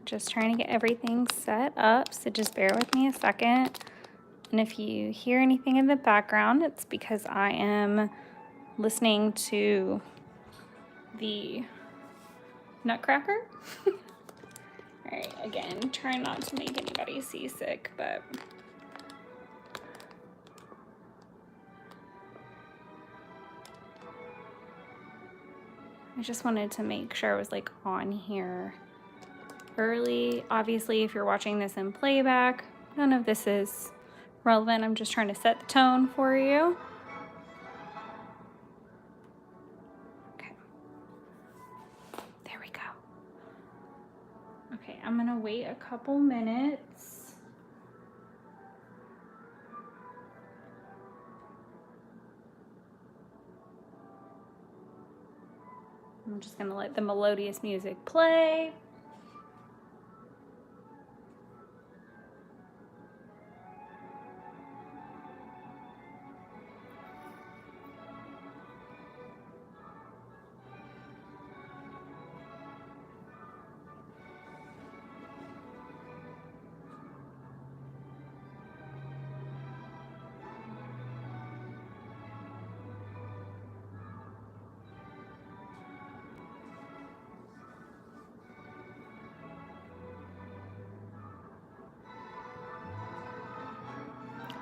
just trying to get everything set up, so just bear with me a second. And if you hear anything in the background, it's because I am listening to the Nutcracker. All right, again, try not to make anybody seasick, but I just wanted to make sure I was like on here early. Obviously, if you're watching this in playback, none of this is relevant. I'm just trying to set the tone for you. Okay. There we go. Okay, I'm gonna wait a couple minutes. I'm just gonna let the melodious music play.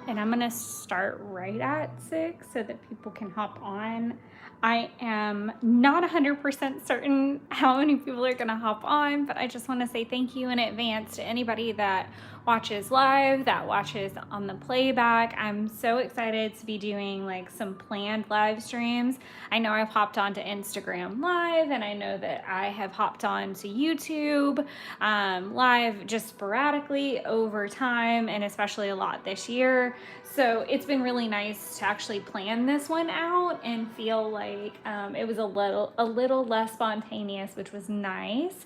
And I'm gonna start right at 6 so that people can hop on. I am not 100% certain how many people are gonna hop on, but I just wanna say thank you in advance to anybody that watches live, that watches on the playback. I'm so excited to be doing like some planned live streams. I know I've hopped onto Instagram Live, and I know that I have hopped on to YouTube live just sporadically over time, and especially a lot this year. So it's been really nice to actually plan this one out and feel like it was a little less spontaneous, which was nice.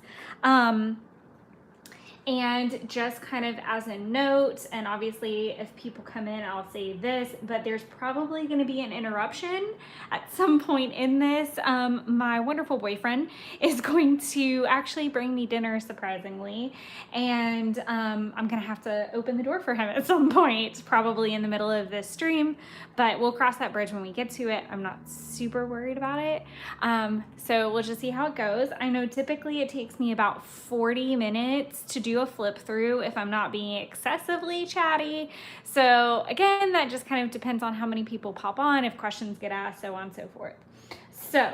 And just kind of as a note, and obviously if people come in, I'll say this, but there's probably going to be an interruption at some point in this. My wonderful boyfriend is going to actually bring me dinner, surprisingly, and I'm going to have to open the door for him at some point, probably in the middle of this stream, but we'll cross that bridge when we get to it. I'm not super worried about it. So we'll just see how it goes. I know typically it takes me about 40 minutes to do a flip through if I'm not being excessively chatty. So again, that just kind of depends on how many people pop on, if questions get asked, so on and so forth. So,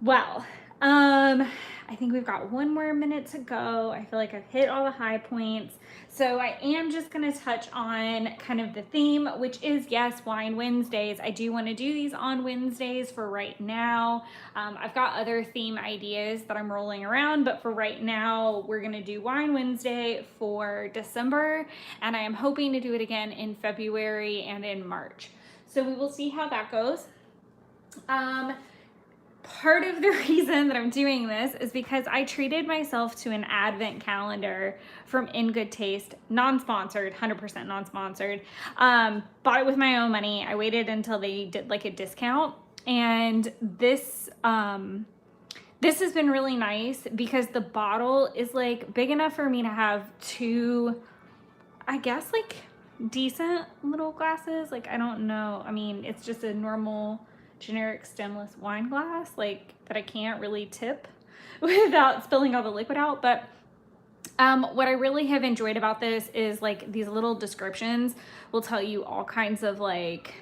well, I think we've got 1 more minute to go. I feel like I've hit all the high points. So I am just going to touch on kind of the theme, which is, yes, Wine Wednesdays. I do want to do these on Wednesdays for right now. I've got other theme ideas that I'm rolling around, but for right now, we're going to do Wine Wednesday for December, and I am hoping to do it again in February and in March. So we will see how that goes. Part of the reason that I'm doing this is because I treated myself to an advent calendar from In Good Taste, non-sponsored, 100% non-sponsored. Bought it with my own money. I waited until they did like a discount, and this has been really nice because the bottle is like big enough for me to have 2, I guess, like decent little glasses. Like, I don't know. I mean, it's just a normal generic stemless wine glass, like, that I can't really tip without spilling all the liquid out. But what I really have enjoyed about this is like these little descriptions will tell you all kinds of like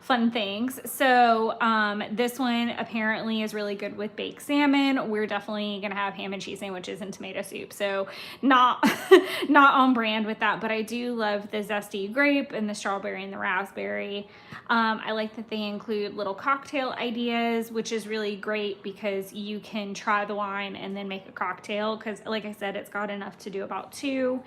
fun things. So this one apparently is really good with baked salmon. We're definitely gonna have ham and cheese sandwiches and tomato soup, so not not on brand with that, but I do love the zesty grape and the strawberry and the raspberry. I like that they include little cocktail ideas, which is really great because you can try the wine and then make a cocktail, because like I said, it's got enough to do about 2.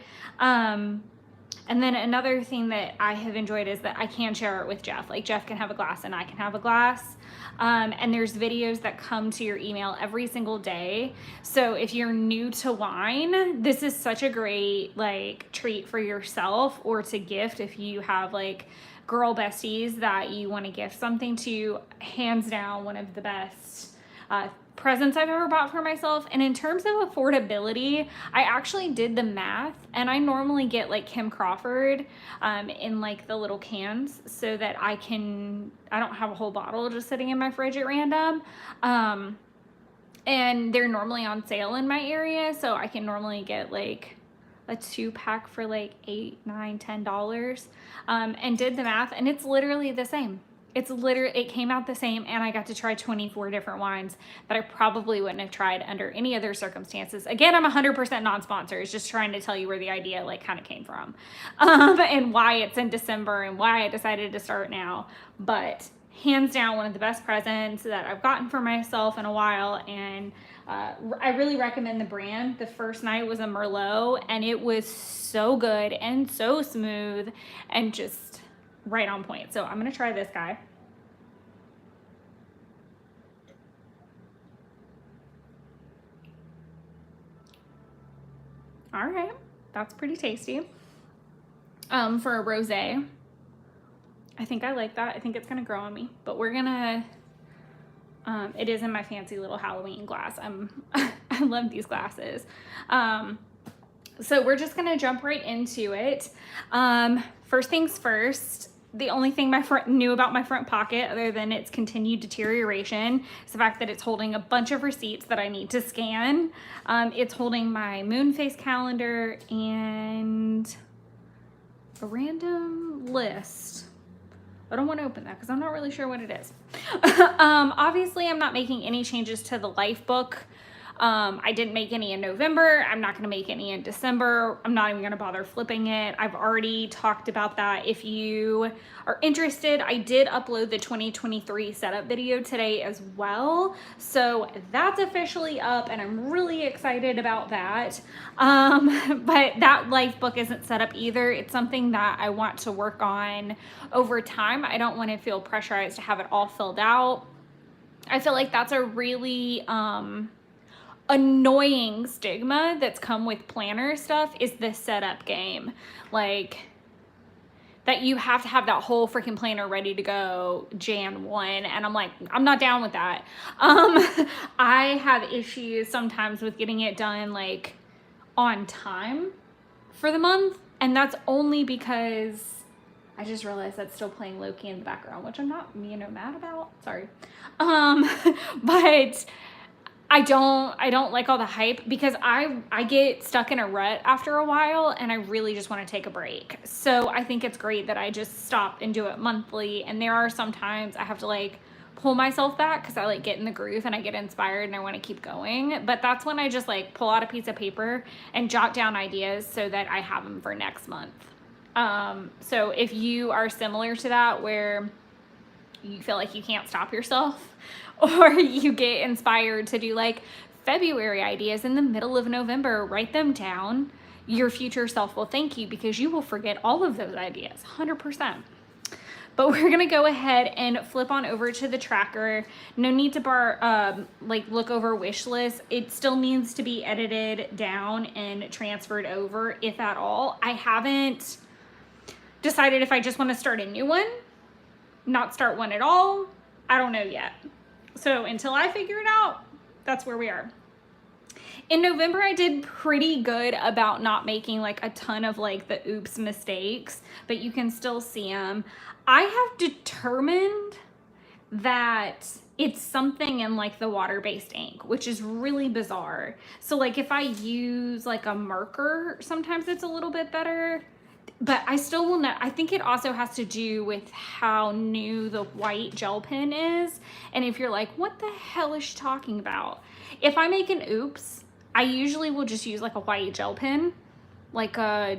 And then another thing that I have enjoyed is that I can share it with Jeff. Like, Jeff can have a glass and I can have a glass. And there's videos that come to your email every single day. So if you're new to wine, this is such a great like treat for yourself or to gift if you have like girl besties that you want to gift something to. Hands down, one of the best presents I've ever bought for myself. And in terms of affordability, I actually did the math, and I normally get like Kim Crawford in like the little cans so that I don't have a whole bottle just sitting in my fridge at random. And they're normally on sale in my area, so I can normally get like a 2-pack for like $8, $9, $10. And did the math, and it's literally the same. It came out the same, and I got to try 24 different wines that I probably wouldn't have tried under any other circumstances. Again, I'm 100% non-sponsored. It's just trying to tell you where the idea like kind of came from, and why it's in December and why I decided to start now. But hands down, one of the best presents that I've gotten for myself in a while, and I really recommend the brand. The first night was a Merlot, and it was so good and so smooth and just right on point. So I'm gonna try this guy. All right, that's pretty tasty. For a rosé, I think I like that. I think it's gonna grow on me, but we're gonna, it is in my fancy little Halloween glass. I love these glasses. So we're just gonna jump right into it. First things first, the only thing knew about my front pocket, other than its continued deterioration, is the fact that it's holding a bunch of receipts that I need to scan. It's holding my moon phase calendar and a random list. I don't want to open that because I'm not really sure what it is. Obviously, I'm not making any changes to the life book. I didn't make any in November. I'm not going to make any in December. I'm not even going to bother flipping it. I've already talked about that. If you are interested, I did upload the 2023 setup video today as well. So that's officially up, and I'm really excited about that. But that life book isn't set up either. It's something that I want to work on over time. I don't want to feel pressurized to have it all filled out. I feel like that's a really, annoying stigma that's come with planner stuff, is the setup game. Like, that you have to have that whole freaking planner ready to go Jan 1, and I'm like, I'm not down with that. I have issues sometimes with getting it done like on time for the month, and that's only because I just realized that's still playing low-key in the background, which I'm not, mad about. Sorry. But I don't like all the hype, because I get stuck in a rut after a while, and I really just want to take a break. So I think it's great that I just stop and do it monthly. And there are some times I have to like pull myself back because I like get in the groove and I get inspired and I want to keep going. But that's when I just like pull out a piece of paper and jot down ideas so that I have them for next month. So if you are similar to that, where you feel like you can't stop yourself, or you get inspired to do like February ideas in the middle of November, write them down. Your future self will thank you, because you will forget all of those ideas, 100%. But we're gonna go ahead and flip on over to the tracker. No need to look over wish list. It still needs to be edited down and transferred over, if at all. I haven't decided if I just want to start a new one, not start one at all. I don't know yet. So until I figure it out, that's where we are. In November, I did pretty good about not making like a ton of like the oops mistakes, but you can still see them. I have determined that it's something in like the water-based ink, which is really bizarre. So like if I use like a marker, sometimes it's a little bit better, but I still will not. I think it also has to do with how new the white gel pen is. And if you're like, what the hell is she talking about? If I make an oops, I usually will just use like a white gel pen, like a,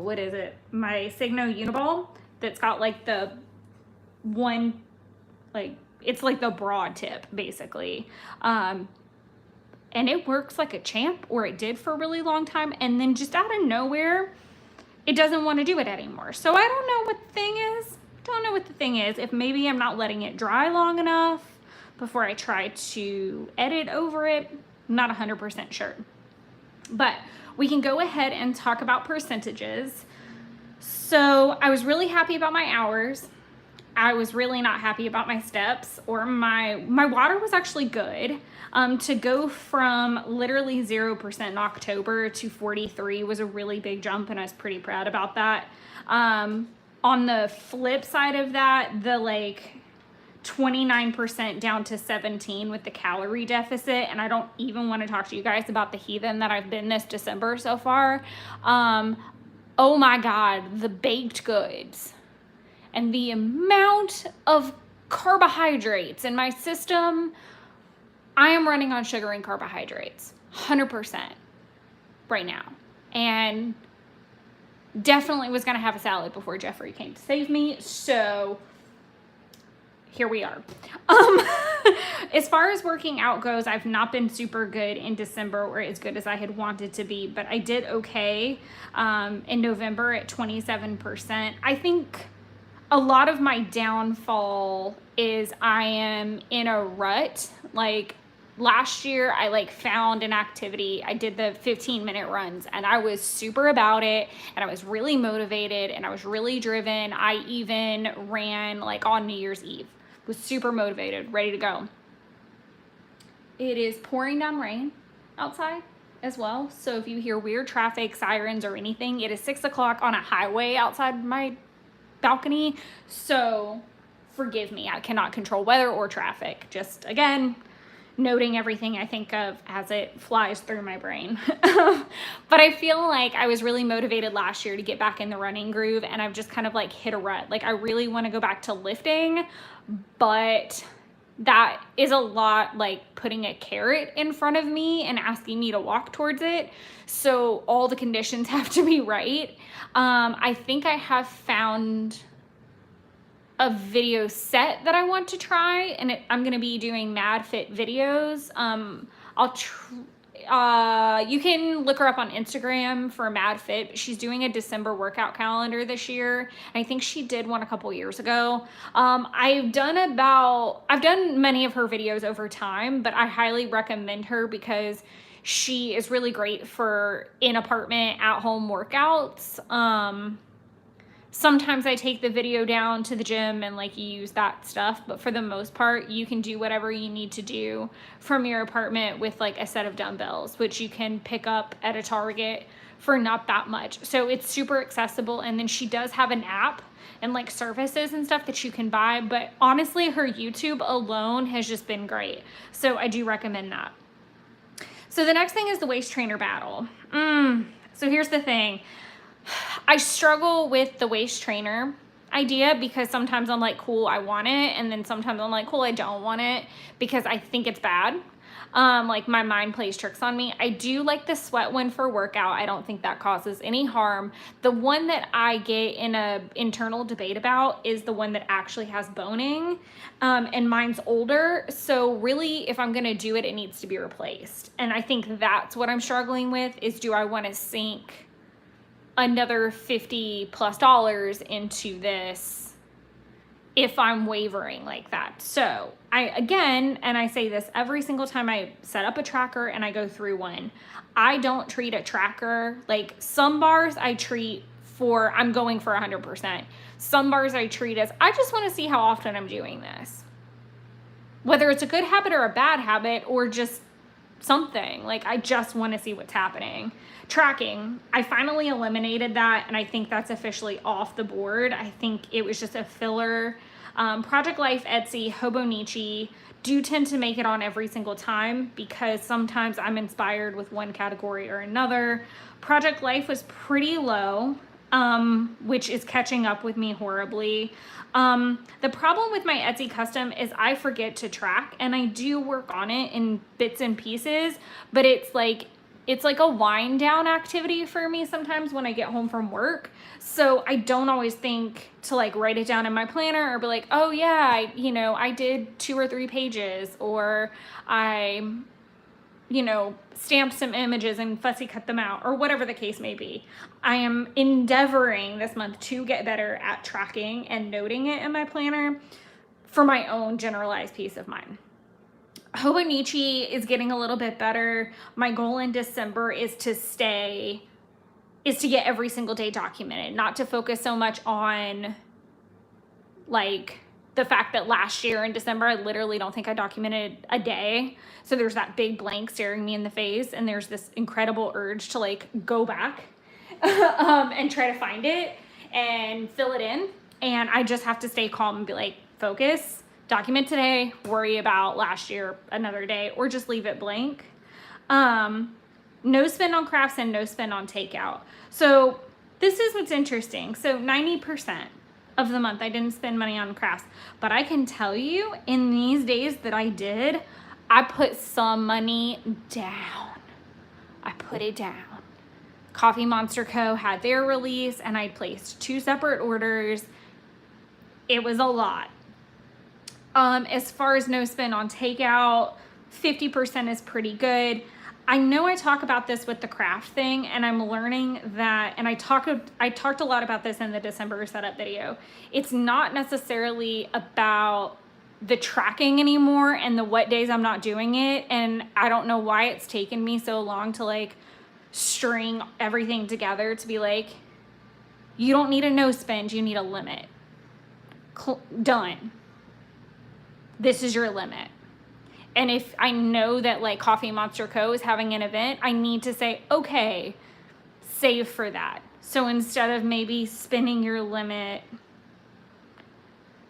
what is it? My Signo Uniball, that's got like the one, like, it's like the broad tip basically. And it works like a champ, or it did for a really long time. And then just out of nowhere, it doesn't want to do it anymore. So I don't know what the thing is. Don't know what the thing is. If maybe I'm not letting it dry long enough before I try to edit over it. I'm not 100% sure. But we can go ahead and talk about percentages. So I was really happy about my hours. I was really not happy about my steps, or my water was actually good. To go from literally 0% in October to 43 was a really big jump, and I was pretty proud about that. On the flip side of that, the like 29% down to 17 with the calorie deficit, and I don't even want to talk to you guys about the heathen that I've been this December so far. Oh my God, the baked goods and the amount of carbohydrates in my system. I am running on sugar and carbohydrates 100% right now, and definitely was going to have a salad before Jeffrey came to save me. So here we are. As far as working out goes, I've not been super good in December, or as good as I had wanted to be, but I did okay in November at 27%. I think a lot of my downfall is I am in a rut. Like last year, I like found an activity. I did the 15-minute runs, and I was super about it, and I was really motivated, and I was really driven. I even ran like on New Year's Eve. Was super motivated, ready to go. It is pouring down rain outside as well. So if you hear weird traffic, sirens, or anything, it is 6 o'clock on a highway outside my balcony. So forgive me, I cannot control weather or traffic. Just again, noting everything I think of as it flies through my brain. But I feel like I was really motivated last year to get back in the running groove, and I've just kind of like hit a rut. Like I really want to go back to lifting, but that is a lot like putting a carrot in front of me and asking me to walk towards it. So all the conditions have to be right. I think I have found a video set that I want to try, and I'm going to be doing Mad Fit videos. You can look her up on Instagram for Mad Fit. She's doing a December workout calendar this year. I think she did one a couple years ago. I've done many of her videos over time, but I highly recommend her because she is really great for in-apartment, at-home workouts. Sometimes I take the video down to the gym and like use that stuff, but for the most part, you can do whatever you need to do from your apartment with like a set of dumbbells, which you can pick up at a Target for not that much. So it's super accessible. And then she does have an app and like services and stuff that you can buy. But honestly, her YouTube alone has just been great. So I do recommend that. So the next thing is the waist trainer battle. So here's the thing. I struggle with the waist trainer idea because sometimes I'm like, cool, I want it. And then sometimes I'm like, cool, I don't want it because I think it's bad. Like my mind plays tricks on me. I do like the sweat one for workout. I don't think that causes any harm. The one that I get in a internal debate about is the one that actually has boning. And mine's older. So really, if I'm going to do it, it needs to be replaced. And I think that's what I'm struggling with is, do I want to sink another $50+ into this if I'm wavering like that? So I say this every single time I set up a tracker and I go through one, I don't treat a tracker like some bars I treat for, I'm going for 100%. Some bars I treat as, I just want to see how often I'm doing this. Whether it's a good habit or a bad habit or just something, like I just want to see what's happening. Tracking, I finally eliminated that, and I think that's officially off the board. I think it was just a filler. Project Life, Etsy, Hobonichi do tend to make it on every single time because sometimes I'm inspired with one category or another. Project Life was pretty low, which is catching up with me horribly. The problem with my Etsy custom is I forget to track, and I do work on it in bits and pieces, but it's like a wind down activity for me sometimes when I get home from work. So I don't always think to like write it down in my planner or be like, oh yeah, I did 2 or 3 pages, or I, stamped some images and fussy cut them out, or whatever the case may be. I am endeavoring this month to get better at tracking and noting it in my planner for my own generalized peace of mind. Hobonichi is getting a little bit better. My goal in December is to get every single day documented, not to focus so much on like the fact that last year in December, I literally don't think I documented a day. So there's that big blank staring me in the face, and there's this incredible urge to like go back and try to find it and fill it in. And I just have to stay calm and be like, focus, document today, worry about last year another day, or just leave it blank. No spend on crafts and no spend on takeout. So this is what's interesting. So 90% of the month I didn't spend money on crafts, but I can tell you in these days that I did, I put some money down. I put it down. Coffee Monster Co. had their release and I placed 2 separate orders. It was a lot. As far as no spend on takeout, 50% is pretty good. I know I talk about this with the craft thing, and I'm learning that, and I talked a lot about this in the December setup video. It's not necessarily about the tracking anymore and the what days I'm not doing it, and I don't know why it's taken me so long to like string everything together to be like, you don't need a no spend, you need a limit. Done. This is your limit. And if I know that like Coffee Monster Co. is having an event, I need to say, okay, save for that. So instead of maybe spending your limit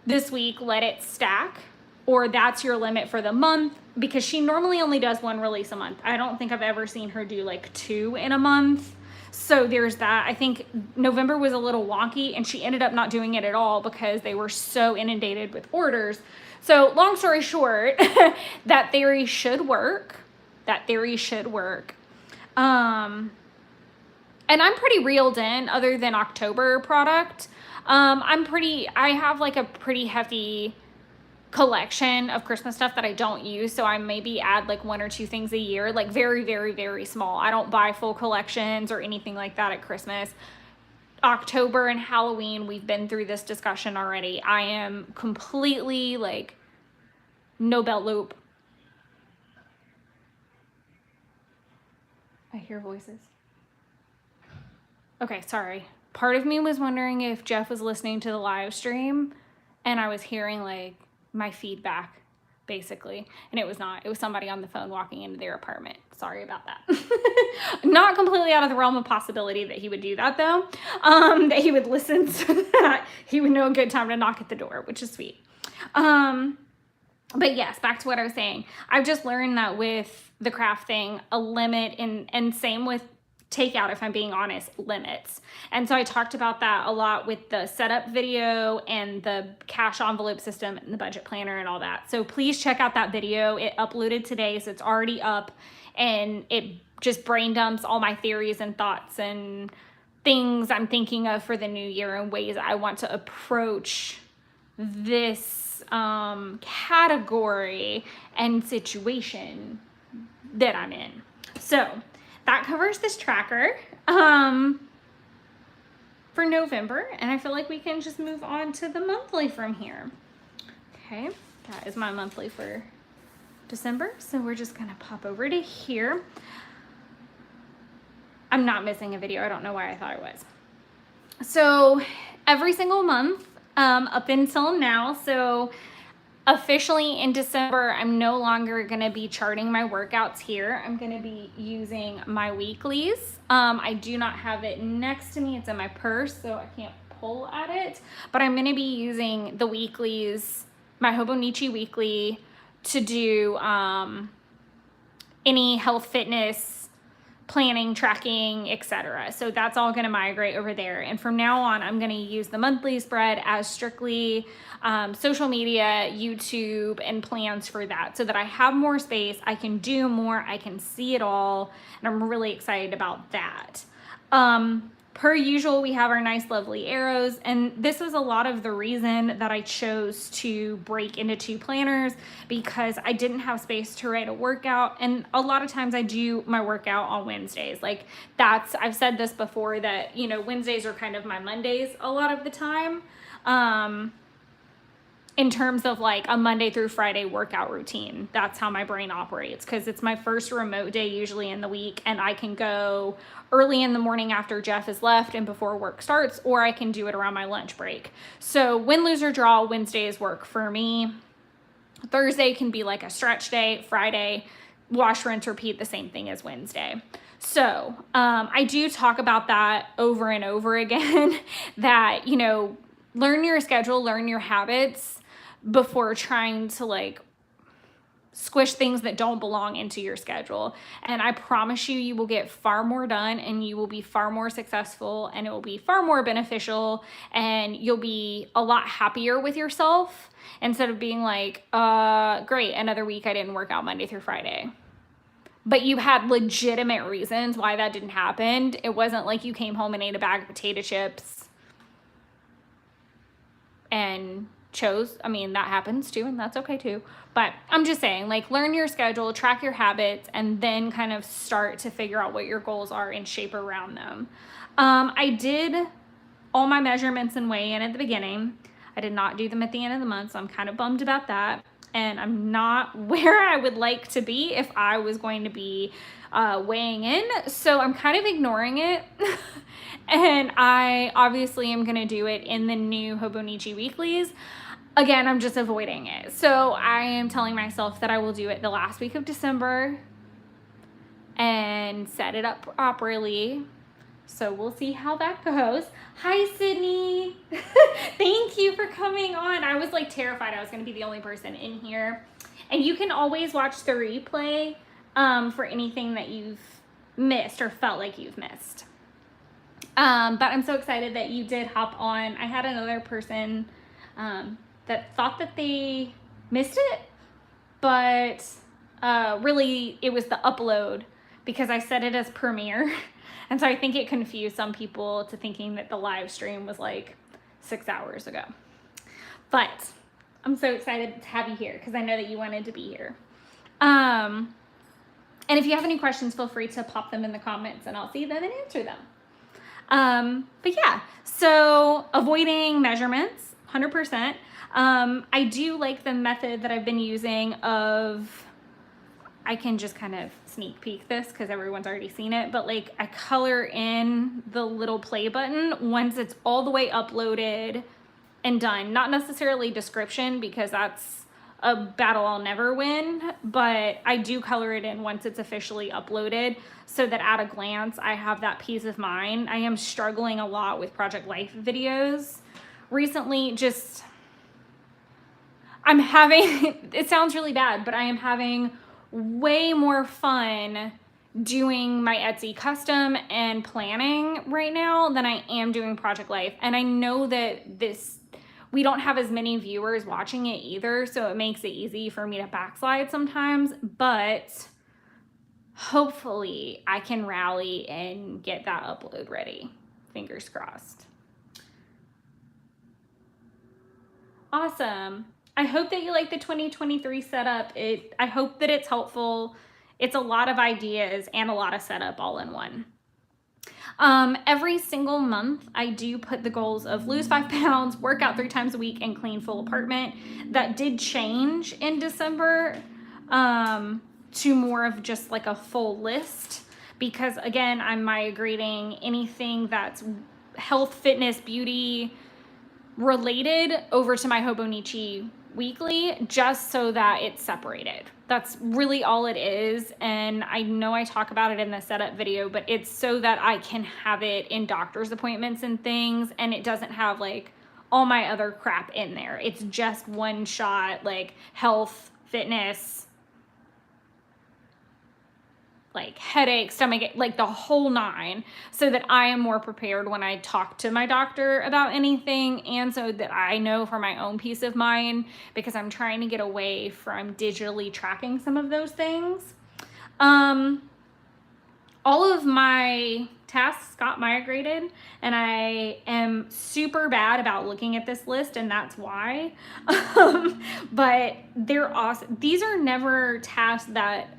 this week, let it stack, or that's your limit for the month, because she normally only does 1 release a month. I don't think I've ever seen her do like 2 in a month. So there's that. I think November was a little wonky and she ended up not doing it at all because they were so inundated with orders. So long story short, that theory should work. That theory should work. And I'm pretty reeled in other than October product. I have like a pretty hefty collection of Christmas stuff that I don't use. So I maybe add like 1 or 2 things a year, like very, very, very small. I don't buy full collections or anything like that at Christmas. October and Halloween, we've been through this discussion already. I am completely like no belt loop. I hear voices. Okay, sorry. Part of me was wondering if Jeff was listening to the live stream and I was hearing like my feedback basically, and it was not. It was somebody on the phone walking into their apartment. Sorry about that. Not completely out of the realm of possibility that he would do that though. That he would listen so that he would know a good time to knock at the door, which is sweet. But yes, back to what I was saying. I've just learned that with the craft thing, a limit, and same with takeout, if I'm being honest, limits. And so I talked about that a lot with the setup video and the cash envelope system and the budget planner and all that. So please check out that video. It uploaded today, so it's already up, and it just brain dumps all my theories and thoughts and things I'm thinking of for the new year and ways I want to approach this category and situation that I'm in. So that covers this tracker for November, and I feel like we can just move on to the monthly from here. Okay, that is my monthly for December, so we're just gonna pop over to here. I'm not missing a video. I don't know why I thought it was. So every single month up until now, so officially in December, I'm no longer going to be charting my workouts here. I'm going to be using my weeklies. I do not have it next to me. It's in my purse, so I can't pull at it. But I'm going to be using the weeklies, my Hobonichi weekly, to do any health, fitness, planning, tracking, etc. So that's all going to migrate over there. And from now on, I'm going to use the monthly spread as strictly social media, YouTube, and plans for that, so that I have more space, I can do more, I can see it all, and I'm really excited about that. Per usual, we have our nice, lovely arrows, and this was a lot of the reason that I chose to break into 2 planners, because I didn't have space to write a workout, and a lot of times I do my workout on Wednesdays. Like I've said this before, that, you know, Wednesdays are kind of my Mondays a lot of the time. in terms of like a Monday through Friday workout routine. That's how my brain operates, because it's my first remote day usually in the week, and I can go early in the morning after Jeff has left and before work starts, or I can do it around my lunch break. So win, lose, or draw, Wednesdays work for me. Thursday can be like a stretch day. Friday, wash, rinse, repeat, the same thing as Wednesday. So I do talk about that over and over again, that, you know, learn your schedule, learn your habits before trying to like squish things that don't belong into your schedule. And I promise you, you will get far more done, and you will be far more successful, and it will be far more beneficial, and you'll be a lot happier with yourself, instead of being like, great, another week I didn't work out Monday through Friday. But you had legitimate reasons why that didn't happen. It wasn't like you came home and ate a bag of potato chips and chose. I mean, that happens too, and that's okay too. But I'm just saying, like, learn your schedule, track your habits, and then kind of start to figure out what your goals are and shape around them. I did all my measurements and weigh in at the beginning. I did not do them at the end of the month, so I'm kind of bummed about that. And I'm not where I would like to be if I was going to be weighing in. So I'm kind of ignoring it. And I obviously am going to do it in the new Hobonichi weeklies. Again, I'm just avoiding it. So I am telling myself that I will do it the last week of December and set it up properly. So we'll see how that goes. Hi, Sydney. Thank you for coming on. I was like terrified I was going to be the only person in here. And you can always watch the replay for anything that you've missed or felt like you've missed. But I'm so excited that you did hop on. I had another person that thought that they missed it, but really it was the upload, because I set it as premiere. And so I think it confused some people to thinking that the live stream was like 6 hours ago. But I'm so excited to have you here, because I know that you wanted to be here. And if you have any questions, feel free to pop them in the comments and I'll see them and answer them. But yeah, so avoiding measurements, 100%. I do like the method that I've been using of, I can just kind of sneak peek this because everyone's already seen it, but like I color in the little play button once it's all the way uploaded and done. Not necessarily description, because that's a battle I'll never win, but I do color it in once it's officially uploaded, so that at a glance I have that peace of mind. I am struggling a lot with Project Life videos recently. Just, I'm having, it sounds really bad, but I am having way more fun doing my Etsy custom and planning right now than I am doing Project Life. And I know that we don't have as many viewers watching it either, so it makes it easy for me to backslide sometimes, but hopefully I can rally and get that upload ready. Fingers crossed. Awesome. I hope that you like the 2023 setup. I hope that it's helpful. It's a lot of ideas and a lot of setup all in one. Every single month, I do put the goals of lose 5 pounds, work out 3 times a week, and clean full apartment. That did change in December to more of just like a full list, because again, I'm migrating anything that's health, fitness, beauty related over to my Hobonichi weekly, just so that it's separated. That's really all it is. And I know I talk about it in the setup video, but it's so that I can have it in doctor's appointments and things, and it doesn't have like all my other crap in there. It's just one shot, like health, fitness, like headache, stomach, like the whole 9, so that I am more prepared when I talk to my doctor about anything, and so that I know for my own peace of mind, because I'm trying to get away from digitally tracking some of those things. All of my tasks got migrated, and I am super bad about looking at this list, and that's why. But they're awesome. These are never tasks that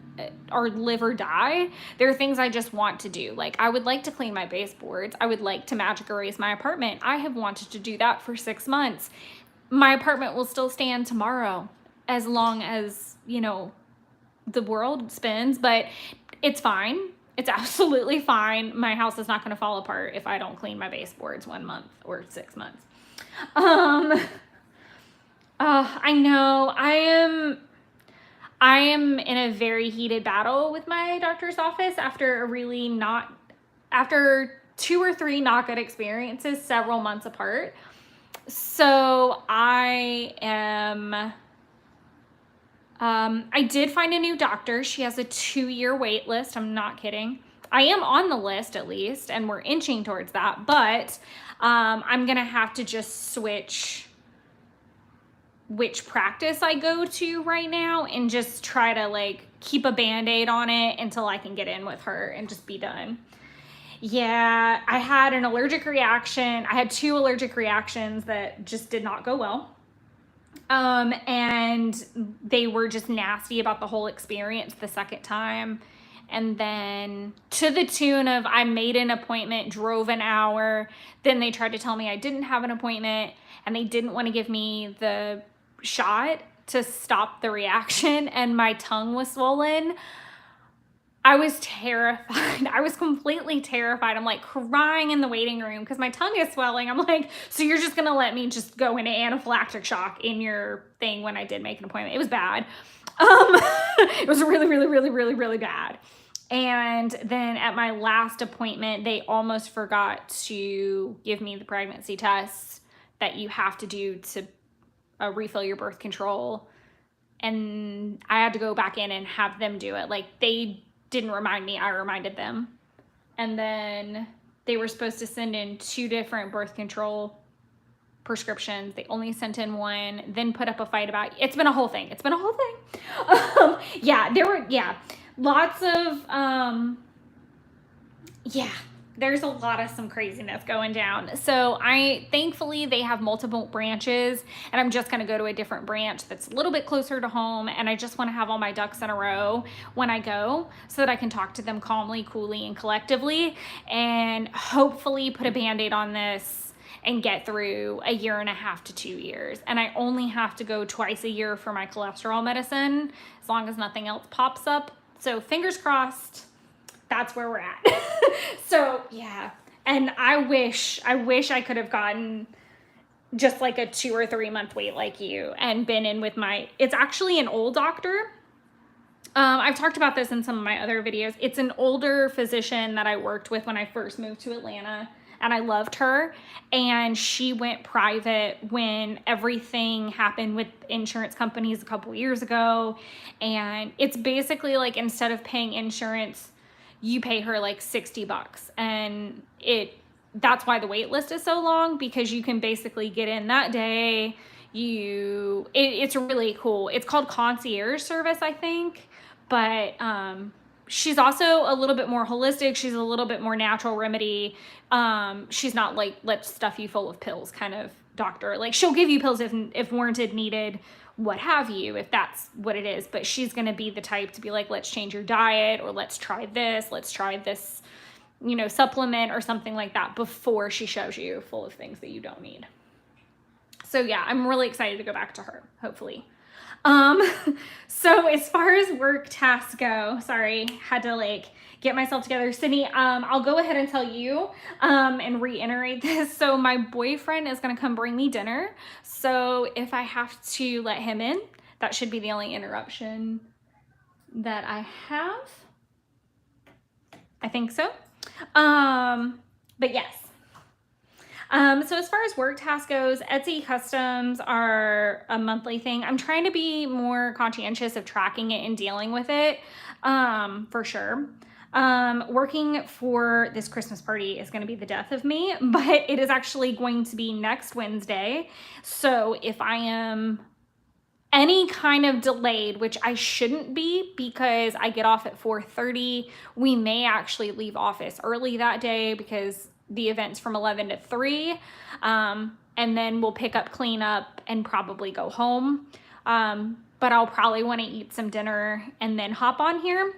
are live or die. They're things I just want to do. Like, I would like to clean my baseboards. I would like to magic erase my apartment. I have wanted to do that for 6 months. my apartment will still stand tomorrow as long as, you know, the world spins, but it's fine. It's absolutely fine. My house is not going to fall apart if I don't clean my baseboards 1 month or 6 months. I know I am in a very heated battle with my doctor's office after after 2 or 3 not good experiences several months apart. So I did find a new doctor. She has a 2-year wait list. I'm not kidding. I am on the list at least, and we're inching towards that, but I'm gonna have to just switch which practice I go to right now and just try to like keep a band-aid on it until I can get in with her and just be done. Yeah, I had an allergic reaction. I had 2 allergic reactions that just did not go well. And they were just nasty about the whole experience the second time. And then to the tune of I made an appointment, drove an hour, then they tried to tell me I didn't have an appointment and they didn't want to give me the shot to stop the reaction, and my tongue was swollen. I was terrified. I was completely terrified. I'm like crying in the waiting room because my tongue is swelling. I'm like, so you're just going to let me just go into anaphylactic shock in your thing when I did make an appointment. It was bad. It was really, really, really, really, really bad. And then at my last appointment, they almost forgot to give me the pregnancy tests that you have to do to refill your birth control. And I had to go back in and have them do it. Like they didn't remind me, I reminded them. And then they were supposed to send in 2 different birth control prescriptions. They only sent in 1, then put up a fight about it. It's been a whole thing. Lots of, there's a lot of some craziness going down. So thankfully they have multiple branches, and I'm just going to go to a different branch that's a little bit closer to home. And I just want to have all my ducks in a row when I go so that I can talk to them calmly, coolly, and collectively, and hopefully put a Band-Aid on this and get through 1.5 to 2 years. And I only have to go twice a year for my cholesterol medicine, as long as nothing else pops up. So fingers crossed. That's where we're at. So yeah. And I wish I could have gotten just like a 2 or 3 month wait like you and been in with it's actually an old doctor. I've talked about this in some of my other videos. It's an older physician that I worked with when I first moved to Atlanta, and I loved her. And she went private when everything happened with insurance companies a couple years ago. And it's basically like, instead of paying insurance, you pay her like $60, and that's why the wait list is so long, because you can basically get in that day. It's really cool. It's called concierge service, I think, but she's also a little bit more holistic. She's a little bit more natural remedy. She's not like, let's stuff you full of pills kind of doctor. Like, she'll give you pills if warranted, needed, what have you, if that's what it is. But she's going to be the type to be like, let's change your diet, or let's try this, supplement or something like that, before she shows you full of things that you don't need. So yeah, I'm really excited to go back to her, hopefully. So as far as work tasks go, sorry, had to like get myself together. Sydney, I'll go ahead and tell you, and reiterate this. So my boyfriend is going to come bring me dinner. So if I have to let him in, that should be the only interruption that I have. I think so. But yes. So as far as work task goes, Etsy customs are a monthly thing. I'm trying to be more conscientious of tracking it and dealing with it, for sure. Working for this Christmas party is going to be the death of me, but it is actually going to be next Wednesday. So if I am any kind of delayed, which I shouldn't be because I get off at 4:30, we may actually leave office early that day because the event's from 11 to 3. And then we'll pick up cleanup and probably go home. But I'll probably want to eat some dinner and then hop on here.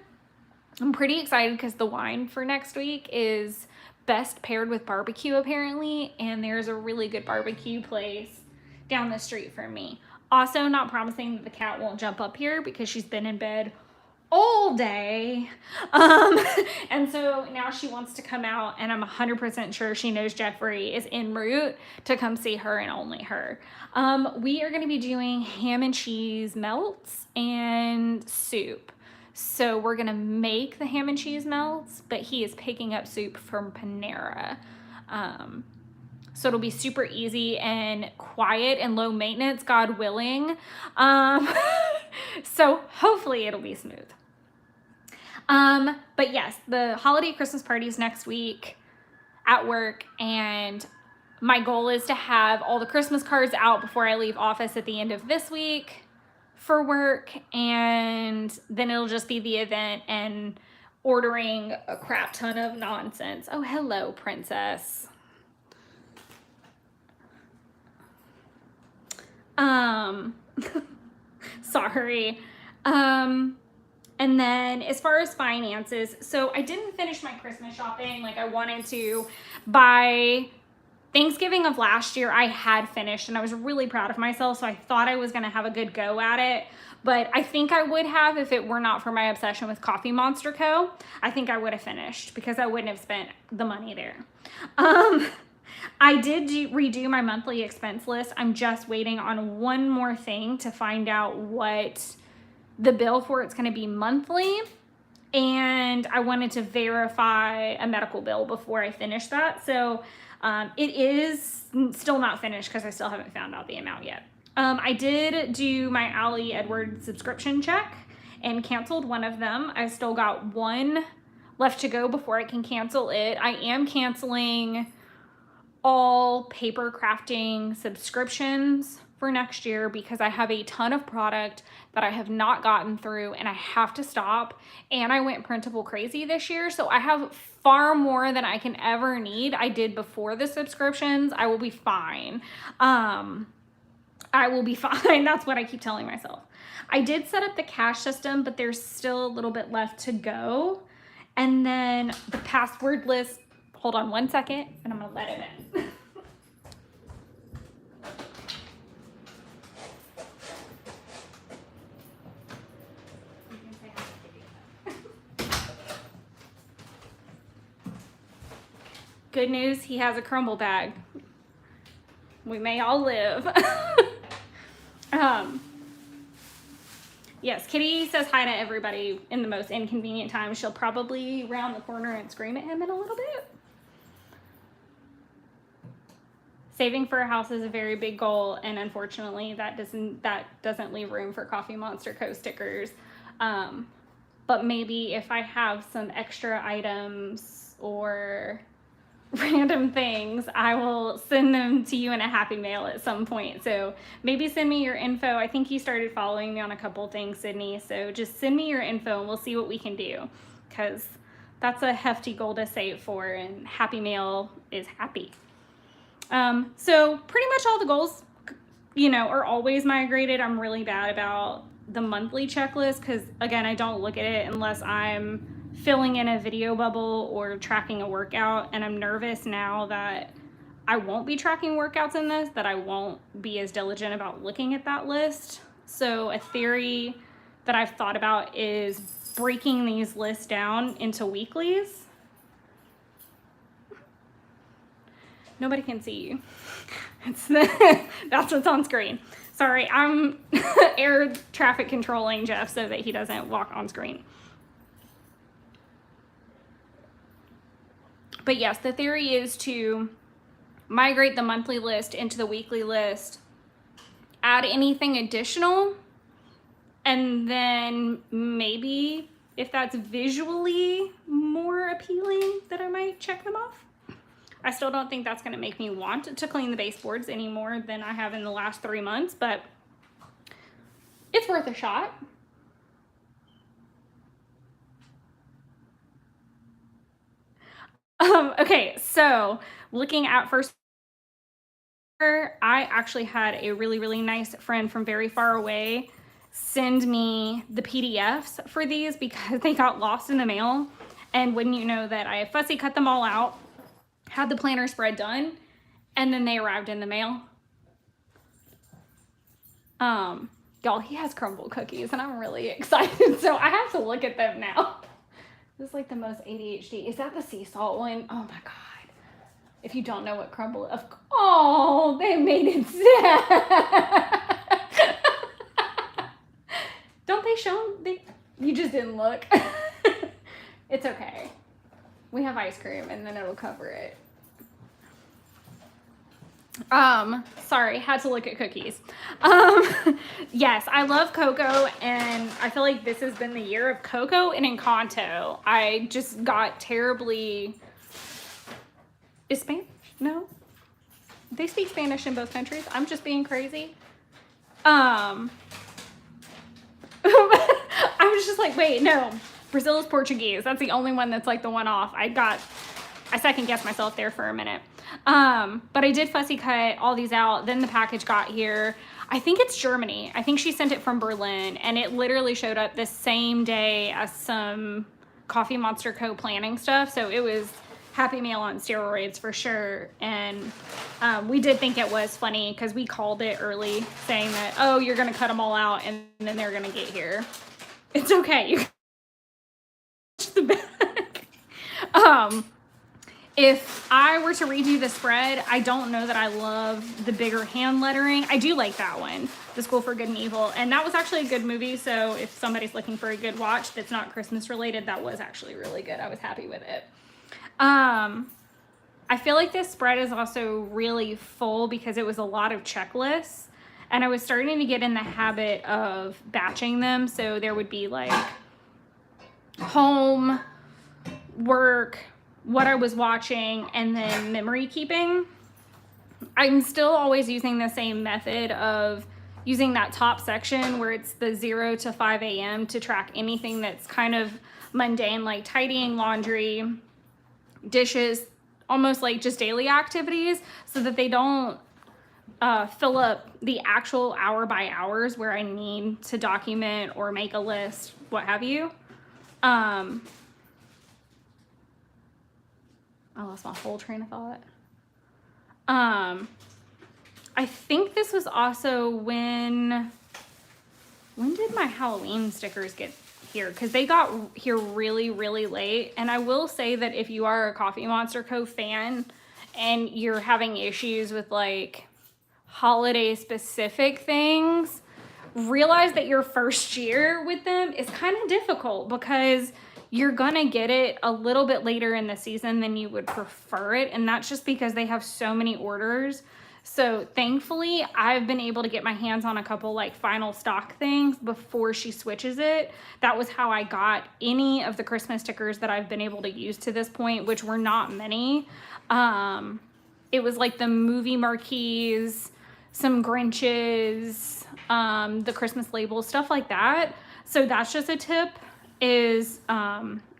I'm pretty excited because the wine for next week is best paired with barbecue apparently. And there's a really good barbecue place down the street from me. Also, not promising that the cat won't jump up here because she's been in bed all day. And so now she wants to come out, and I'm 100% sure she knows Jeffrey is en route to come see her and only her. We are going to be doing ham and cheese melts and soup. So we're going to make the ham and cheese melts, but he is picking up soup from Panera. So it'll be super easy and quiet and low maintenance, God willing. So hopefully it'll be smooth. But yes, the holiday Christmas party is next week at work, and my goal is to have all the Christmas cards out before I leave office at the end of this week for work, and then it'll just be the event and ordering a crap ton of nonsense. Oh, hello, princess. Sorry. And then as far as finances, so I didn't finish my Christmas shopping like I wanted to. By Thanksgiving of last year, I had finished, and I was really proud of myself, so I thought I was going to have a good go at it. But I think I would have if it were not for my obsession with Coffee Monster Co. I think I would have finished because I wouldn't have spent the money there. I did redo my monthly expense list. I'm just waiting on one more thing to find out what the bill for it's going to be monthly. And I wanted to verify a medical bill before I finish that. So it is still not finished because I still haven't found out the amount yet. I did do my Ali Edwards subscription check and canceled one of them. I still got one left to go before I can cancel it. I am canceling all paper crafting subscriptions for next year because I have a ton of product that I have not gotten through and I have to stop. And I went printable crazy this year, so I have far more than I can ever need. I did before the subscriptions. I will be fine. I will be fine. That's what I keep telling myself. I did set up the cash system, but there's still a little bit left to go. And then the password list, hold on one second, and I'm gonna let it in. Good news, he has a crumble bag. We may all live. Yes, Kitty says hi to everybody in the most inconvenient time. She'll probably round the corner and scream at him in a little bit. Saving for a house is a very big goal, and unfortunately that doesn't leave room for Coffee Monster Co. stickers. But maybe if I have some extra items or random things, I will send them to you in a happy mail at some point. So maybe send me your info. I think you started following me on a couple things, Sydney. So just send me your info and we'll see what we can do, because that's a hefty goal to save for, and happy mail is happy. So pretty much all the goals, are always migrated. I'm really bad about the monthly checklist because, again, I don't look at it unless I'm filling in a video bubble or tracking a workout, and I'm nervous now that I won't be tracking workouts in this, that I won't be as diligent about looking at that list. So a theory that I've thought about is breaking these lists down into weeklies. Nobody can see you. That's what's on screen. Sorry, I'm air traffic controlling Jeff so that he doesn't walk on screen. But yes, the theory is to migrate the monthly list into the weekly list, add anything additional, and then maybe if that's visually more appealing, that I might check them off. I still don't think that's going to make me want to clean the baseboards any more than I have in the last 3 months, but it's worth a shot. Okay, so looking at first, I actually had a really, really nice friend from very far away send me the PDFs for these because they got lost in the mail. And wouldn't you know that I fussy cut them all out, had the planner spread done, and then they arrived in the mail. Y'all, he has crumble cookies and I'm really excited. So I have to look at them now. This is like the most ADHD. Is that the sea salt one? Oh my God. If you don't know what crumble, oh, they made it sad. Don't they show, you just didn't look. It's okay. We have ice cream and then it'll cover it. Sorry, had to look at cookies. Yes, I love cocoa, and I feel like this has been the year of cocoa and Encanto. I just got terribly, is Spanish? No? They speak Spanish in both countries. I'm just being crazy. I was just like, wait, no. Brazil is Portuguese. That's the only one that's like the one off. I second guessed myself there for a minute. But I did fussy cut all these out. Then the package got here. I think it's Germany. I think she sent it from Berlin, and it literally showed up the same day as some Coffee Monster Co. planning stuff. So it was Happy Meal on steroids for sure. And we did think it was funny because we called it early saying that, oh, you're going to cut them all out and then they're going to get here. It's okay. You the back. If I were to redo the spread, I don't know that I love the bigger hand lettering. I do like that one, The School for Good and Evil. And that was actually a good movie. So if somebody's looking for a good watch that's not Christmas related, that was actually really good. I was happy with it. I feel like this spread is also really full because it was a lot of checklists. And I was starting to get in the habit of batching them. So there would be like home, work, what I was watching, and then memory keeping. I'm still always using the same method of using that top section where it's the 0 to 5 a.m. to track anything that's kind of mundane, like tidying, laundry, dishes, almost like just daily activities, so that they don't fill up the actual hour by hours where I need to document or make a list, what have you. I lost my whole train of thought. I think this was also when did my Halloween stickers get here? Because they got here really, really late. And I will say that if you are a Coffee Monster Co. fan and you're having issues with like holiday specific things, realize that your first year with them is kind of difficult because you're gonna get it a little bit later in the season than you would prefer it. And that's just because they have so many orders. So thankfully, I've been able to get my hands on a couple like final stock things before she switches it. That was how I got any of the Christmas stickers that I've been able to use to this point, which were not many. It was like the movie marquees, some Grinches, the Christmas labels, stuff like that. So that's just a tip, is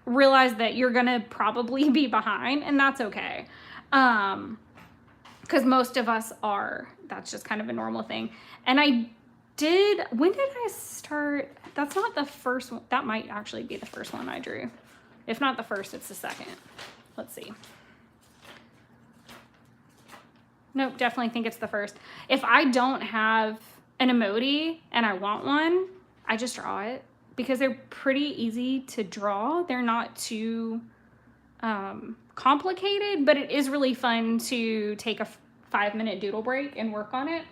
realize that you're gonna probably be behind, and that's okay. Because most of us are. That's just kind of a normal thing. And when did I start? That's not the first one. That might actually be the first one I drew. If not the first, it's the second. Let's see. Nope, definitely think it's the first. If I don't have an emoji and I want one, I just draw it because they're pretty easy to draw. They're not too complicated, but it is really fun to take a 5-minute doodle break and work on it.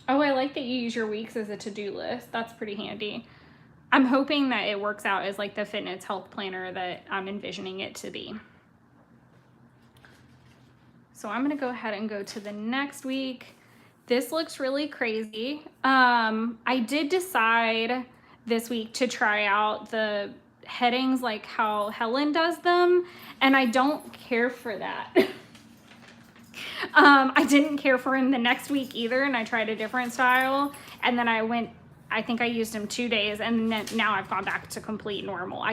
Oh, I like that you use your weeks as a to-do list. That's pretty handy. I'm hoping that it works out as like the fitness health planner that I'm envisioning it to be. So I'm gonna go ahead and go to the next week. This looks really crazy. I did decide this week to try out the headings like how Helen does them, and I don't care for that. I didn't care for him the next week either, and I tried a different style, and then I think I used him 2 days, and then now I've gone back to complete normal.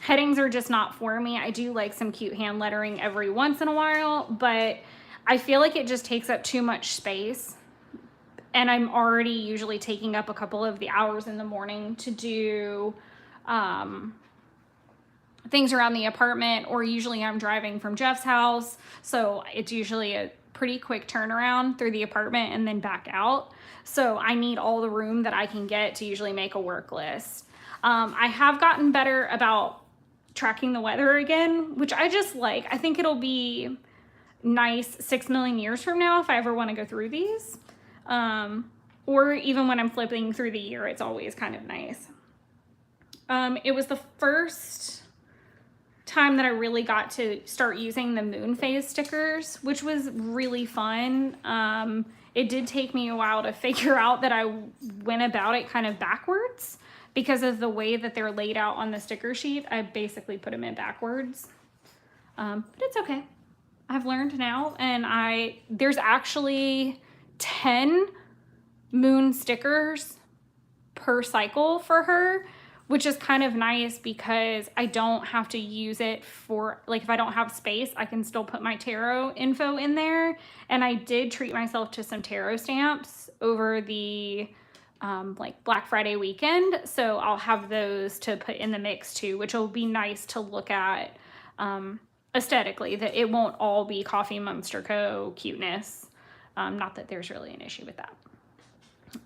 Headings are just not for me. I do like some cute hand lettering every once in a while, but I feel like it just takes up too much space. And I'm already usually taking up a couple of the hours in the morning to do things around the apartment, or usually I'm driving from Jeff's house. So it's usually pretty quick turnaround through the apartment and then back out. So I need all the room that I can get to usually make a work list. I have gotten better about tracking the weather again, which I just like. I think it'll be nice 6 million years from now if I ever want to go through these. Or even when I'm flipping through the year, it's always kind of nice. It was the first time that I really got to start using the moon phase stickers, which was really fun. It did take me a while to figure out that I went about it kind of backwards because of the way that they're laid out on the sticker sheet. I basically put them in backwards, but it's okay. I've learned now, and there's actually 10 moon stickers per cycle for her, which is kind of nice because I don't have to use it for, like, if I don't have space, I can still put my tarot info in there. And I did treat myself to some tarot stamps over the like Black Friday weekend. So I'll have those to put in the mix too, which will be nice to look at aesthetically, that it won't all be Coffee Monster Co. cuteness. Not that there's really an issue with that.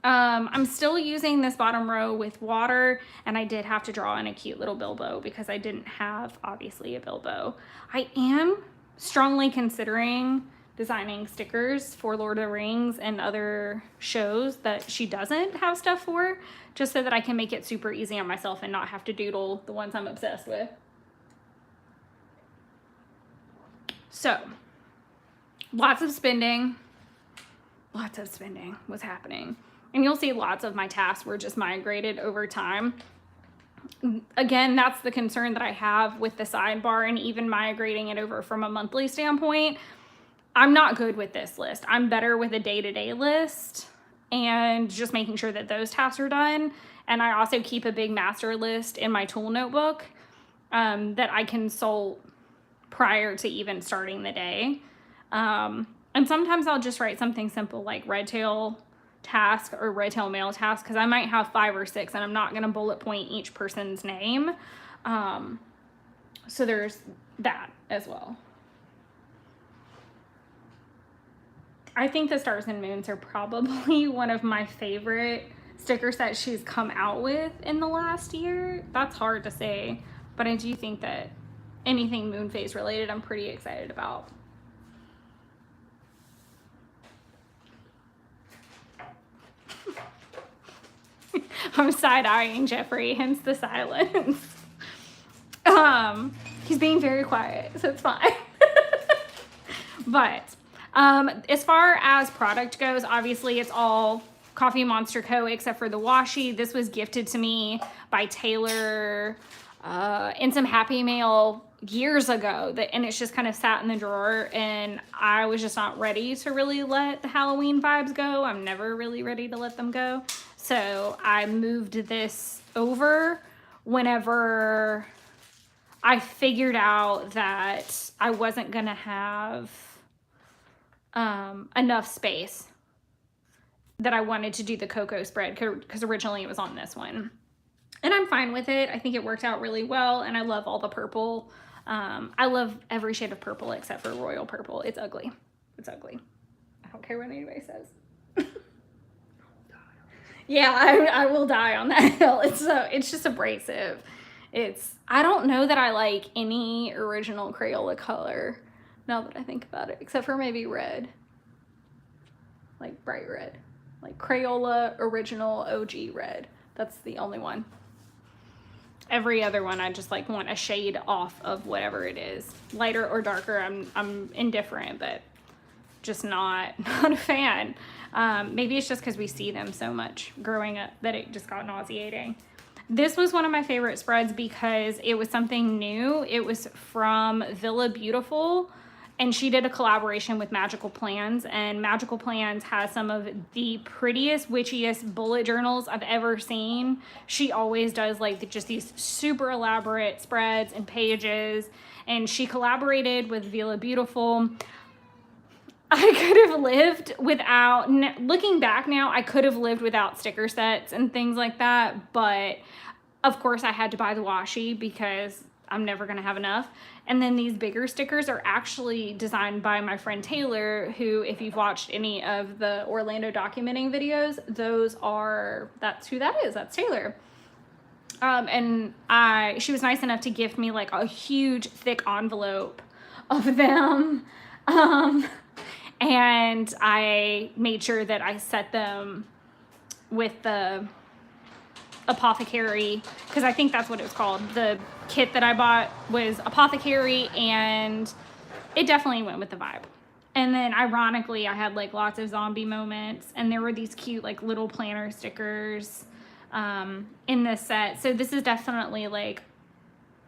I'm still using this bottom row with water, and I did have to draw in a cute little Bilbo because I didn't have, obviously, a Bilbo. I am strongly considering designing stickers for Lord of the Rings and other shows that she doesn't have stuff for, just so that I can make it super easy on myself and not have to doodle the ones I'm obsessed with. So, lots of spending was happening. And you'll see lots of my tasks were just migrated over time. Again, that's the concern that I have with the sidebar and even migrating it over from a monthly standpoint. I'm not good with this list. I'm better with a day-to-day list and just making sure that those tasks are done. And I also keep a big master list in my tool notebook that I consult prior to even starting the day. And sometimes I'll just write something simple like red tail task or red tail mail task, because I might have 5 or 6 and I'm not going to bullet point each person's name. So there's that as well. I think the Stars and Moons are probably one of my favorite sticker sets she's come out with in the last year. That's hard to say, but I do think that anything moon phase related, I'm pretty excited about. I'm side-eyeing Jeffrey, hence the silence. He's being very quiet, so it's fine. But as far as product goes, obviously it's all Coffee Monster Co. except for the washi. This was gifted to me by Taylor in some Happy Mail years ago, and it's just kind of sat in the drawer, and I was just not ready to really let the Halloween vibes go. I'm never really ready to let them go. So I moved this over whenever I figured out that I wasn't going to have enough space that I wanted to do the cocoa spread, because originally it was on this one. And I'm fine with it. I think it worked out really well, and I love all the purple. I love every shade of purple except for royal purple. It's ugly. It's ugly. I don't care what anybody says. Yeah, I will die on that hill. It's just abrasive. I don't know that I like any original Crayola color now that I think about it, except for maybe red. Like bright red. Like Crayola original OG red. That's the only one. Every other one I just like want a shade off of whatever it is. Lighter or darker, I'm indifferent, but just not a fan. Maybe it's just because we see them so much growing up that it just got nauseating. This was one of my favorite spreads because it was something new. It was from Villa Beautiful, and she did a collaboration with Magical Plans, and Magical Plans has some of the prettiest, witchiest bullet journals I've ever seen. She always does like just these super elaborate spreads and pages, and she collaborated with Villa Beautiful. I could have lived without, looking back now, I could have lived without sticker sets and things like that, but of course I had to buy the washi because I'm never going to have enough. And then these bigger stickers are actually designed by my friend Taylor, who, if you've watched any of the Orlando documenting videos, that's who that is. That's Taylor. And she was nice enough to gift me like a huge thick envelope of them. And I made sure that I set them with the apothecary, because I think that's what it was called. The kit that I bought was apothecary, and it definitely went with the vibe. And then ironically, I had like lots of zombie moments, and there were these cute like little planner stickers in this set. So this is definitely like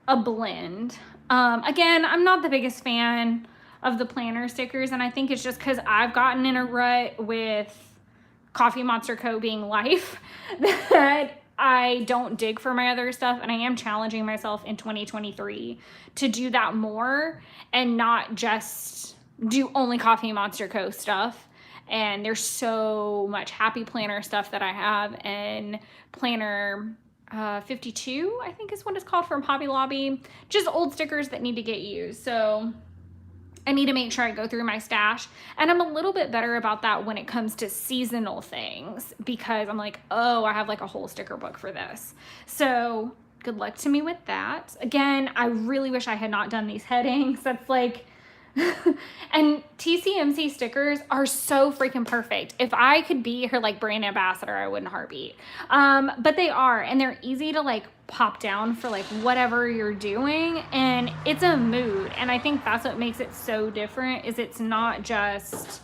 a blend. Again, I'm not the biggest fan of the planner stickers, and I think it's just because I've gotten in a rut with Coffee Monster Co. being life that I don't dig for my other stuff, and I am challenging myself in 2023 to do that more and not just do only Coffee Monster Co. stuff. And there's so much Happy Planner stuff that I have, and Planner 52, I think is what it's called, from Hobby Lobby. Just old stickers that need to get used. So I need to make sure I go through my stash. And I'm a little bit better about that when it comes to seasonal things, because I'm like, oh, I have like a whole sticker book for this. So good luck to me with that. Again, I really wish I had not done these headings. That's like, and TCMC stickers are so freaking perfect. If I could be her like brand ambassador, I wouldn't heartbeat. But they are, and they're easy to like pop down for like whatever you're doing, and it's a mood. And I think that's what makes it so different, is it's not just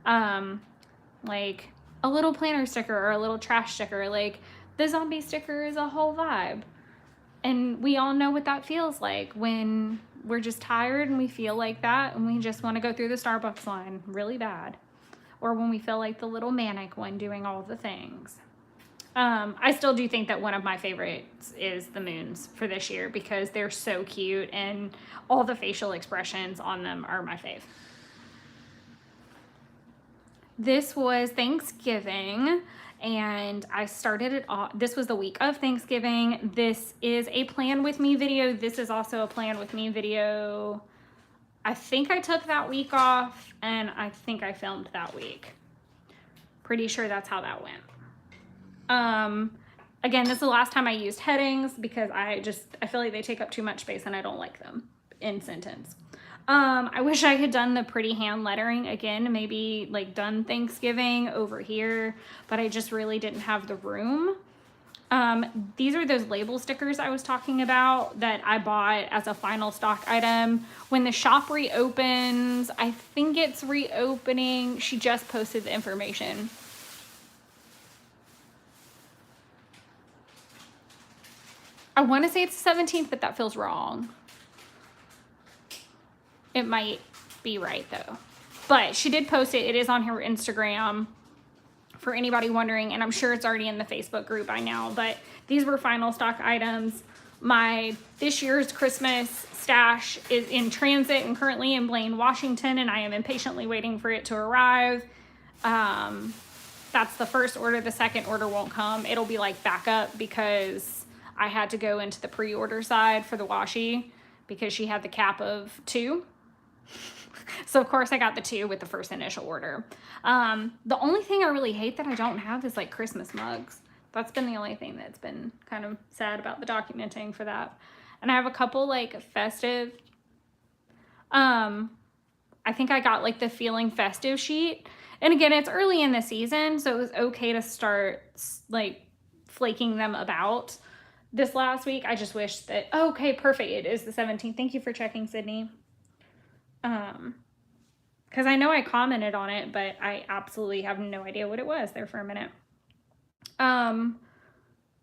like a little planner sticker or a little trash sticker. Like the zombie sticker is a whole vibe, and we all know what that feels like when we're just tired and we feel like that and we just want to go through the Starbucks line really bad, or when we feel like the little manic one doing all the things. I still do think that one of my favorites is the moons for this year, because they're so cute and all the facial expressions on them are my fave. This was Thanksgiving, and I started it off. This was the week of Thanksgiving. This is a plan with me video. This is also a plan with me video. I think I took that week off, and I think I filmed that week. Pretty sure that's how that went. Again, this is the last time I used headings, because I feel like they take up too much space and I don't like them in sentence. I wish I had done the pretty hand lettering again, maybe like done Thanksgiving over here, but I just really didn't have the room. These are those label stickers I was talking about that I bought as a final stock item. When the shop reopens, I think it's reopening. She just posted the information. I want to say it's the 17th, but that feels wrong. It might be right though. But she did post it. It is on her Instagram for anybody wondering, and I'm sure it's already in the Facebook group by now. But these were final stock items. This year's Christmas stash is in transit and currently in Blaine, Washington, and I am impatiently waiting for it to arrive. That's the first order. The second order won't come. It'll be like backup, because I had to go into the pre-order side for the washi because she had the cap of 2. So of course I got the 2 with the first initial order. The only thing I really hate that I don't have is like Christmas mugs. That's been the only thing that's been kind of sad about the documenting for that. And I have a couple like festive, I think I got like the Feeling Festive sheet. And again, it's early in the season, so it was okay to start like flaking them about this last week. I just wish that, okay, perfect. It is the 17th. Thank you for checking, Sydney. Because I know I commented on it, but I absolutely have no idea what it was there for a minute.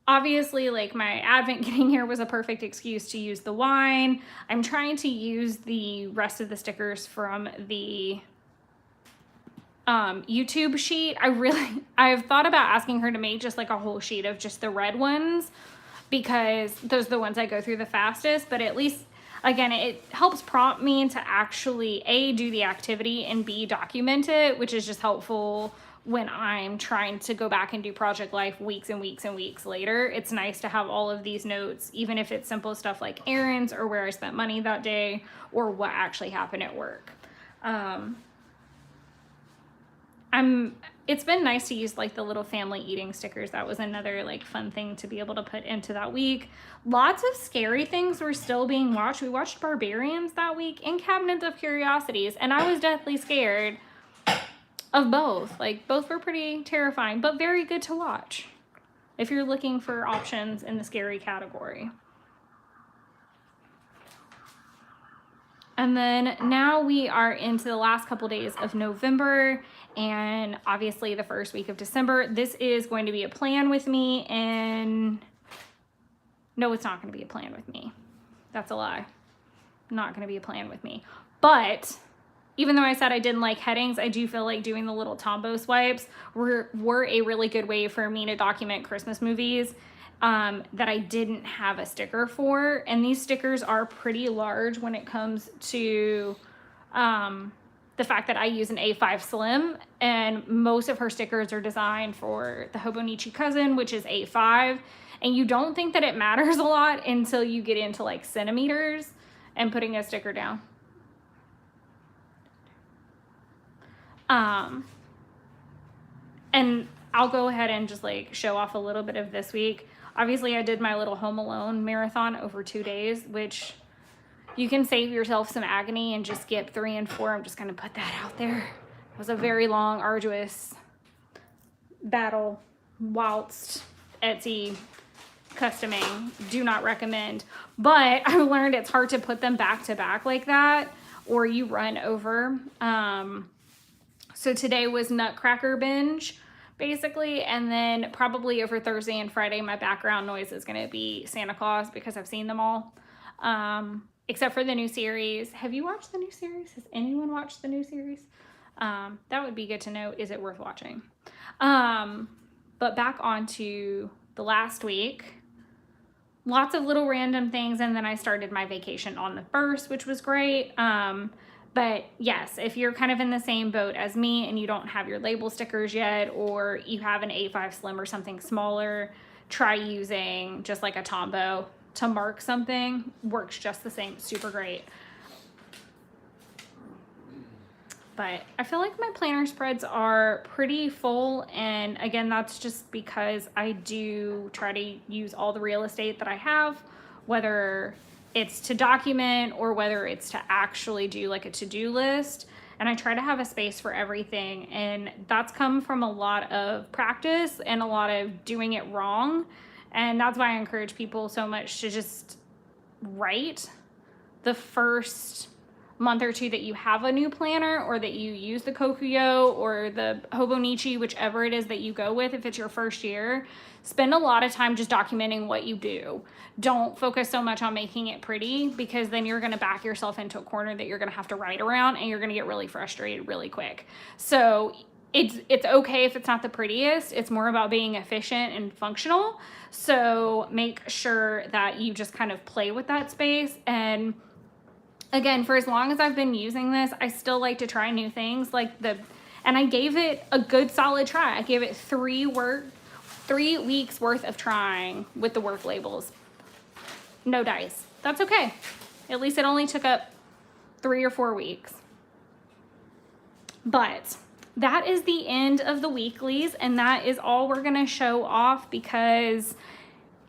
Obviously, like my Advent getting here was a perfect excuse to use the wine. I'm trying to use the rest of the stickers from the YouTube sheet. I've thought about asking her to make just like a whole sheet of just the red ones, because those are the ones I go through the fastest. But at least, again, it helps prompt me to actually A, do the activity, and B, document it, which is just helpful when I'm trying to go back and do project life weeks and weeks and weeks later. It's nice to have all of these notes, even if it's simple stuff like errands or where I spent money that day or what actually happened at work. It's been nice to use like the little family eating stickers. That was another like fun thing to be able to put into that week. Lots of scary things were still being watched. We watched Barbarians that week and Cabinet of Curiosities, and I was deathly scared of both. Like, both were pretty terrifying, but very good to watch if you're looking for options in the scary category. And then now we are into the last couple days of November and obviously the first week of December. This is going to be a plan with me, and no, it's not going to be a plan with me. That's a lie. Not going to be a plan with me. But even though I said I didn't like headings, I do feel like doing the little Tombow swipes were a really good way for me to document Christmas movies that I didn't have a sticker for. And these stickers are pretty large when it comes to the fact that I use an A5 Slim, and most of her stickers are designed for the Hobonichi cousin, which is A5. And you don't think that it matters a lot until you get into like centimeters and putting a sticker down. And I'll go ahead and just like show off a little bit of this week. Obviously, I did my little Home Alone marathon over 2 days, which you can save yourself some agony and just skip 3 and 4. I'm just going to put that out there. It was a very long, arduous battle whilst Etsy customing. Do not recommend. But I learned it's hard to put them back to back like that, or you run over. So today was Nutcracker binge, basically, and then probably over Thursday and Friday, my background noise is going to be Santa Claus because I've seen them all, except for the new series. Have you watched the new series? Has anyone watched the new series? That would be good to know. Is it worth watching? But back on to the last week. Lots of little random things, and then I started my vacation on the 1st, which was great. But yes, if you're kind of in the same boat as me and you don't have your label stickers yet, or you have an A5 Slim or something smaller, try using just like a Tombow to mark something. Works just the same. Super great. But I feel like my planner spreads are pretty full, and again, that's just because I do try to use all the real estate that I have, whether it's to document or whether it's to actually do like a to-do list. And I try to have a space for everything, and that's come from a lot of practice and a lot of doing it wrong. And that's why I encourage people so much to just write the first month or 2 that you have a new planner, or that you use the Kokuyo or the Hobonichi, whichever it is that you go with. If it's your first year, spend a lot of time just documenting what you do. Don't focus so much on making it pretty, because then you're going to back yourself into a corner that you're going to have to write around, and you're going to get really frustrated really quick. So it's okay if it's not the prettiest. It's more about being efficient and functional. So make sure that you just kind of play with that space. And again, for as long as I've been using this, I still like to try new things and I gave it a good solid try. I gave it 3 weeks worth of trying with the work labels. No dice. That's okay. At least it only took up 3 or 4 weeks. But that is the end of the weeklies, and that is all we're gonna show off, because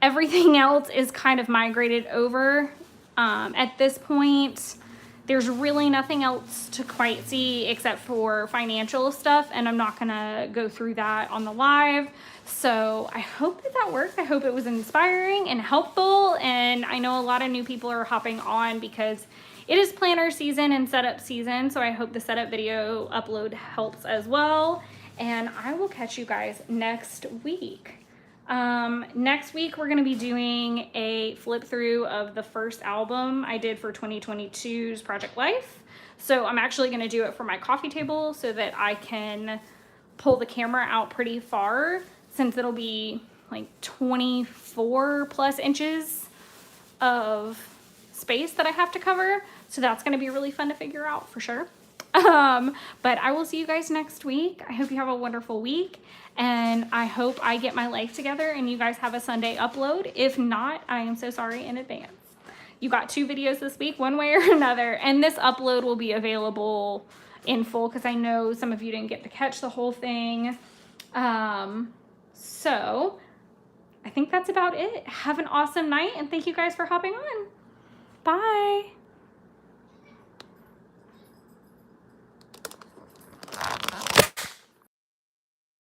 everything else is kind of migrated over. At this point, there's really nothing else to quite see except for financial stuff, and I'm not gonna go through that on the live. So I hope that worked. I hope it was inspiring and helpful, and I know a lot of new people are hopping on because it is planner season and setup season, so I hope the setup video upload helps as well, and I will catch you guys next week. Next week, we're going to be doing a flip through of the first album I did for 2022's Project Life. So I'm actually going to do it for my coffee table so that I can pull the camera out pretty far, since it'll be like 24 plus inches of space that I have to cover. So that's going to be really fun to figure out for sure. But I will see you guys next week. I hope you have a wonderful week, and I hope I get my life together and you guys have a Sunday upload. If not, I am so sorry in advance. You got 2 videos this week, one way or another, and this upload will be available in full because I know some of you didn't get to catch the whole thing. So I think that's about it. Have an awesome night, and thank you guys for hopping on. Bye.